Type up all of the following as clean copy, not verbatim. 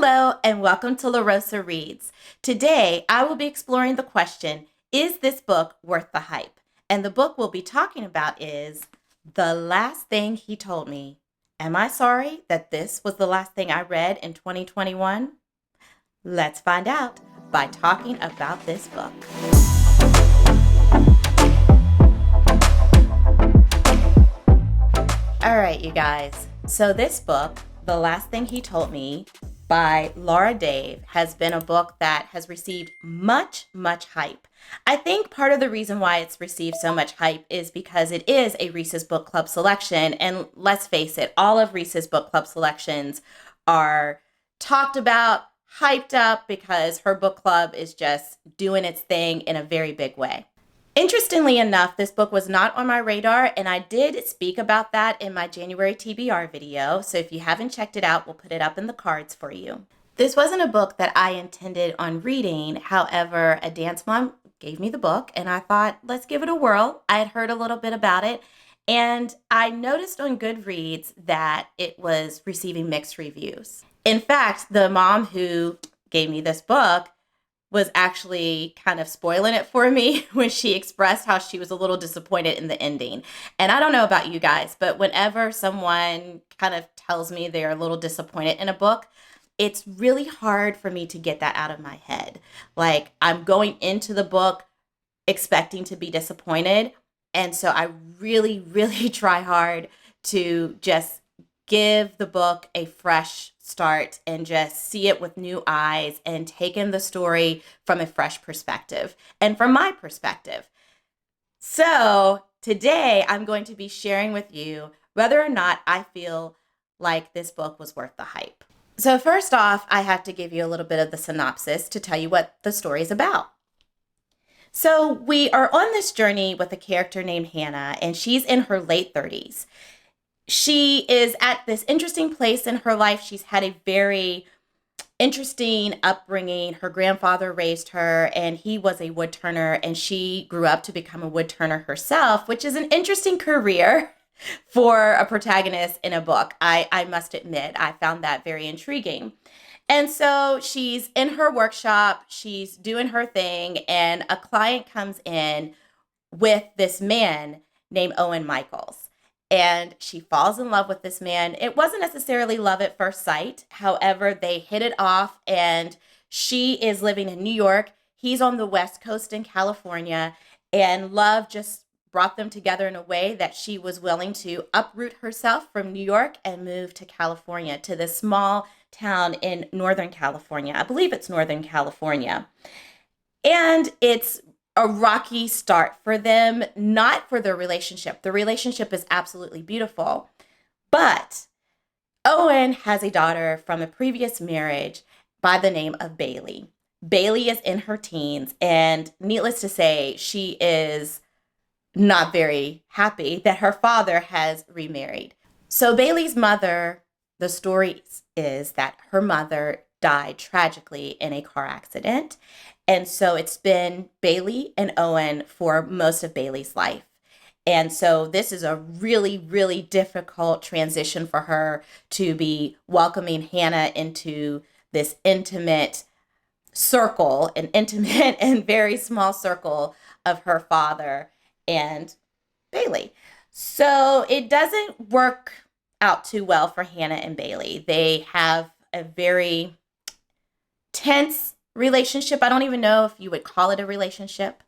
Hello and welcome to La Rosa Reads. Today I will be exploring the question, is this book worth the hype? And the book we'll be talking about is The Last Thing He Told Me. Am I sorry that this was the last thing I read in 2021? Let's find out by talking about this book. All right, you guys. So this book, The Last Thing He Told Me by Laura Dave, has been a book that has received much hype. I think part of the reason why it's received so much hype is because it is a Reese's Book Club selection. And let's face it, all of Reese's Book Club selections are talked about, hyped up because her book club is just doing its thing in a very big way. Interestingly enough, this book was not on my radar, and I did speak about that in my January TBR video. So if you haven't checked it out, we'll put it up in the cards for you. This wasn't a book that I intended on reading. However, a dance mom gave me the book, and I thought, let's give it a whirl. I had heard a little bit about it, and I noticed on Goodreads that it was receiving mixed reviews. In fact, the mom who gave me this book was actually kind of spoiling it for me when she expressed how she was a little disappointed in the ending. And I don't know about you guys, but whenever someone kind of tells me they're a little disappointed in a book, it's really hard for me to get that out of my head. Like, I'm going into the book expecting to be disappointed. And so I really try hard to just give the book a fresh start and just see it with new eyes and take in the story from a fresh perspective and from my perspective. So today I'm going to be sharing with you whether or not I feel like this book was worth the hype. So first off, I have to give you a little bit of the synopsis to tell you what the story is about. So we are on this journey with a character named Hannah, and she's in her late 30s. She is at this interesting place in her life. She's had a very interesting upbringing. Her grandfather raised her, and he was a woodturner, and she grew up to become a woodturner herself, which is an interesting career for a protagonist in a book. I must admit, I found that very intriguing. And so she's in her workshop, she's doing her thing, and a client comes in with this man named Owen Michaels. And she falls in love with this man. It wasn't necessarily love at first sight. However, they hit it off, and she is living in New York. He's on the West Coast in California, and love just brought them together in a way that she was willing to uproot herself from New York and move to California, to this small town in Northern California. I believe it's Northern California. And it's a rocky start for them, not for their relationship. The relationship is absolutely beautiful. But Owen has a daughter from a previous marriage by the name of Bailey. Bailey is in her teens, and needless to say, she is not very happy that her father has remarried. So Bailey's mother, the story is that her mother died tragically in a car accident. And so it's been Bailey and Owen for most of Bailey's life. And so this is a really difficult transition for her to be welcoming Hannah into this intimate circle, an intimate and very small circle of her father and Bailey. So it doesn't work out too well for Hannah and Bailey. They have a very tense relationship. I don't even know if you would call it a relationship.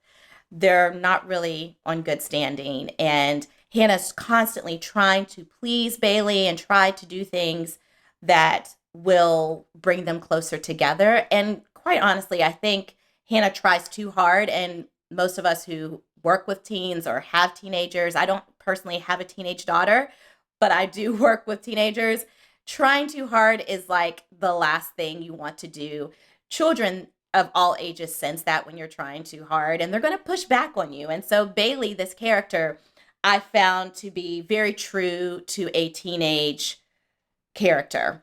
They're not really on good standing. And Hannah's constantly trying to please Bailey and try to do things that will bring them closer together. And quite honestly, I think Hannah tries too hard. And most of us who work with teens or have teenagers, I don't personally have a teenage daughter, but I do work with teenagers. Trying too hard is like the last thing you want to do. Children of all ages sense that when you're trying too hard, and they're going to push back on you. And so Bailey, this character, I found to be very true to a teenage character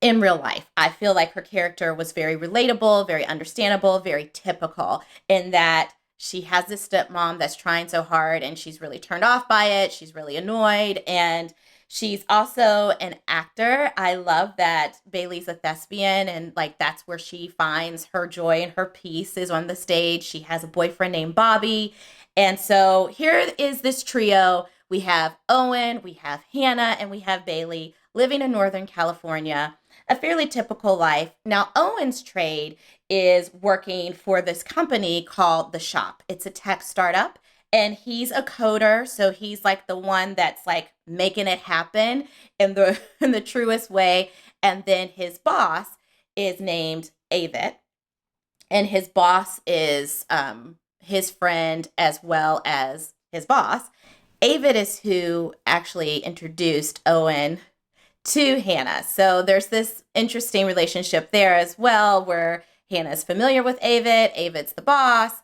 in real life. I feel like her character was very relatable, very understandable, very typical in that she has this stepmom that's trying so hard, and she's really turned off by it. She's really annoyed, and She's also an actor. I love that Bailey's a thespian and like that's where she finds her joy and her peace is on the stage. She has a boyfriend named Bobby. And so here is this trio. We have Owen, we have Hannah, and we have Bailey living in Northern California. A fairly typical life. Now, Owen's trade is working for this company called The Shop. It's a tech startup and he's a coder, so he's like the one that's like making it happen in the in the truest way. And then his boss is named Avit, and his boss is his friend as well as his boss. Avit is who actually introduced Owen to Hannah. So there's this interesting relationship there as well, where Hannah's familiar with Avit, Avit's the boss,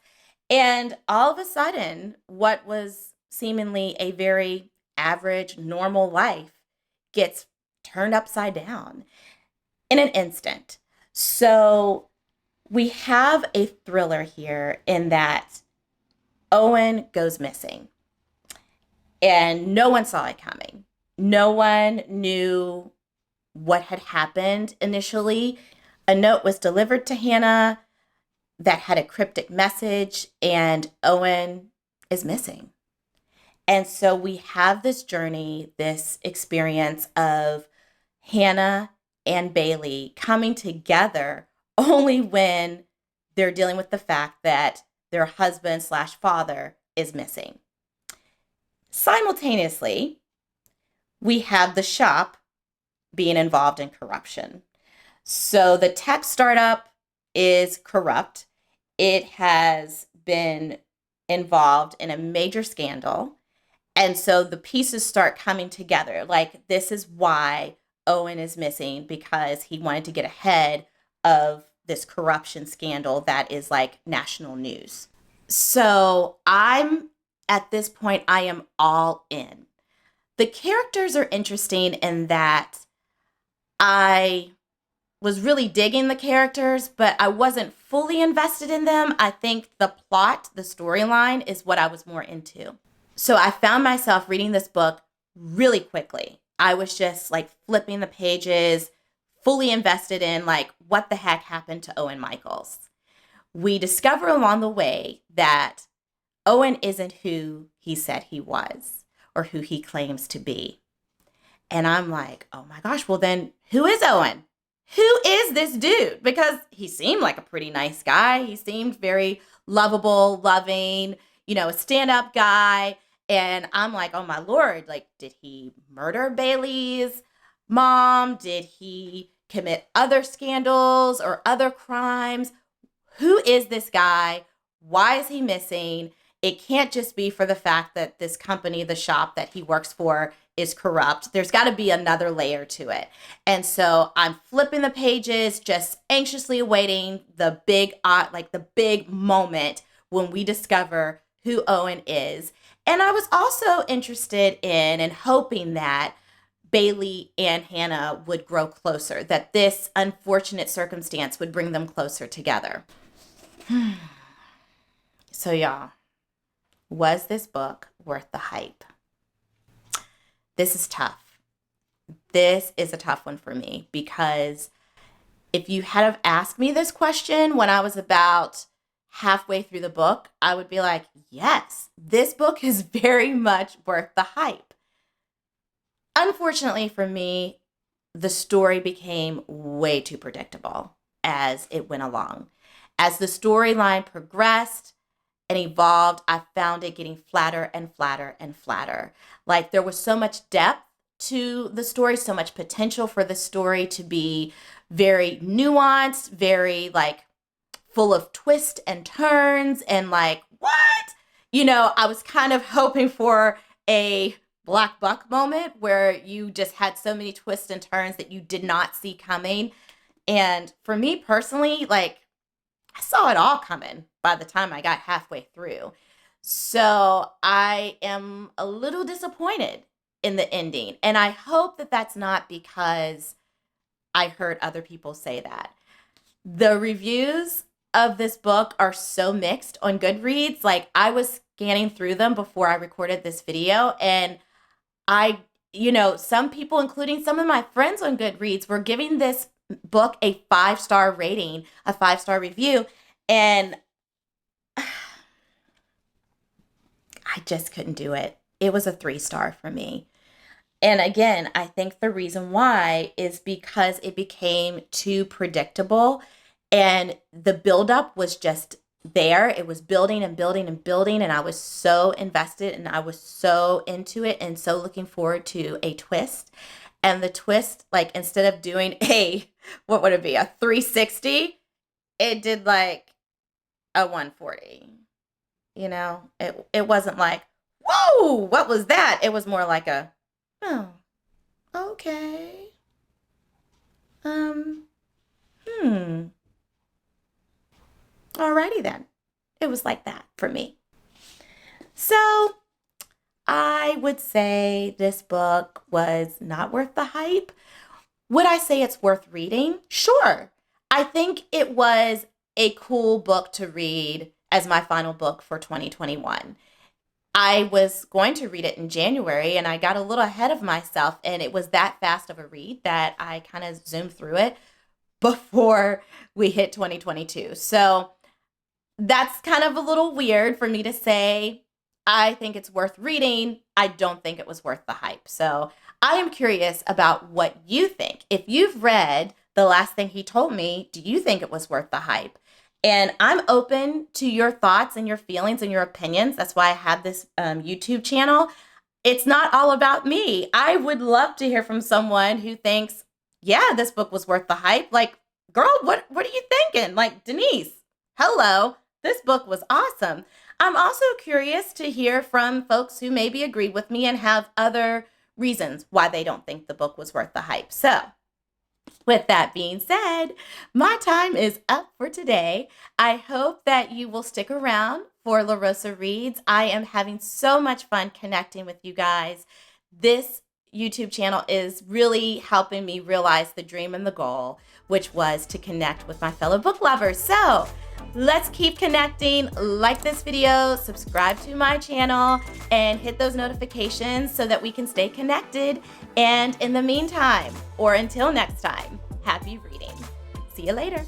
and all of a sudden, what was seemingly a very average, normal life gets turned upside down in an instant. So we have a thriller here in that Owen goes missing and no one saw it coming. No one knew what had happened initially. A note was delivered to Hannah that had a cryptic message, and Owen is missing. And so we have this journey, this experience of Hannah and Bailey coming together only when they're dealing with the fact that their husband slash father is missing. Simultaneously, we have the shop being involved in corruption. So the tech startup is corrupt. It has been involved in a major scandal. And so the pieces start coming together. Like, this is why Owen is missing, because he wanted to get ahead of this corruption scandal that is like national news. So at this point, I am all in. The characters are interesting in that I was really digging the characters, but I wasn't fully invested in them. I think the plot, the storyline is what I was more into. So I found myself reading this book really quickly. I was just like flipping the pages, fully invested in like what the heck happened to Owen Michaels. We discover along the way that Owen isn't who he said he was or who he claims to be. And I'm like, oh my gosh, well then who is Owen? Who is this dude? Because he seemed like a pretty nice guy. He seemed very lovable, loving, a stand-up guy. And I'm like, oh my Lord, like, did he murder Bailey's mom? Did he commit other scandals or other crimes? Who is this guy? Why is he missing? It can't just be for the fact that this company, the shop that he works for, is corrupt. There's got to be another layer to it. And so I'm flipping the pages, just anxiously awaiting the big moment when we discover who Owen is. And I was also interested in and hoping that Bailey and Hannah would grow closer, that this unfortunate circumstance would bring them closer together. So y'all, was this book worth the hype? This is tough. This is a tough one for me, because if you had have asked me this question when I was about halfway through the book, I would be like, yes, this book is very much worth the hype. Unfortunately for me, the story became way too predictable as it went along. As the storyline progressed and evolved, I found it getting flatter and flatter and flatter. Like, there was so much depth to the story, so much potential for the story to be very nuanced, very like full of twists and turns, and like, what? I was kind of hoping for a Black Buck moment where you just had so many twists and turns that you did not see coming. And for me personally, like, I saw it all coming by the time I got halfway through. So I am a little disappointed in the ending. And I hope that that's not because I heard other people say that. The reviews of this book are so mixed on Goodreads. Like, I was scanning through them before I recorded this video, and I some people, including some of my friends on Goodreads, were giving this book a 5-star rating, a 5-star review. And I just couldn't do it. It was a 3-star for me. And again, I think the reason why is because it became too predictable and the buildup was just there. It was building and building and building. And I was so invested and I was so into it and so looking forward to a twist. And the twist, like instead of doing what would it be, a 360, it did like a 140. It wasn't like, whoa, what was that? It was more like a, oh, okay. Alrighty then. It was like that for me. So I would say this book was not worth the hype. Would I say it's worth reading? Sure. I think it was a cool book to read as my final book for 2021. I was going to read it in January and I got a little ahead of myself and it was that fast of a read that I kind of zoomed through it before we hit 2022. So that's kind of a little weird for me to say. I think it's worth reading. I don't think it was worth the hype. So I am curious about what you think. If you've read The Last Thing He Told Me, do you think it was worth the hype? And I'm open to your thoughts and your feelings and your opinions. That's why I have this YouTube channel. It's not all about me. I would love to hear from someone who thinks, yeah, this book was worth the hype. Like, girl, what are you thinking? Like, Denise, hello, this book was awesome. I'm also curious to hear from folks who maybe agreed with me and have other reasons why they don't think the book was worth the hype. So with that being said, my time is up for today. I hope that you will stick around for La Rosa Reads. I am having so much fun connecting with you guys. This YouTube channel is really helping me realize the dream and the goal, which was to connect with my fellow book lovers. So let's keep connecting. Like this video, subscribe to my channel, and hit those notifications so that we can stay connected. And in the meantime, or until next time, happy reading. See you later.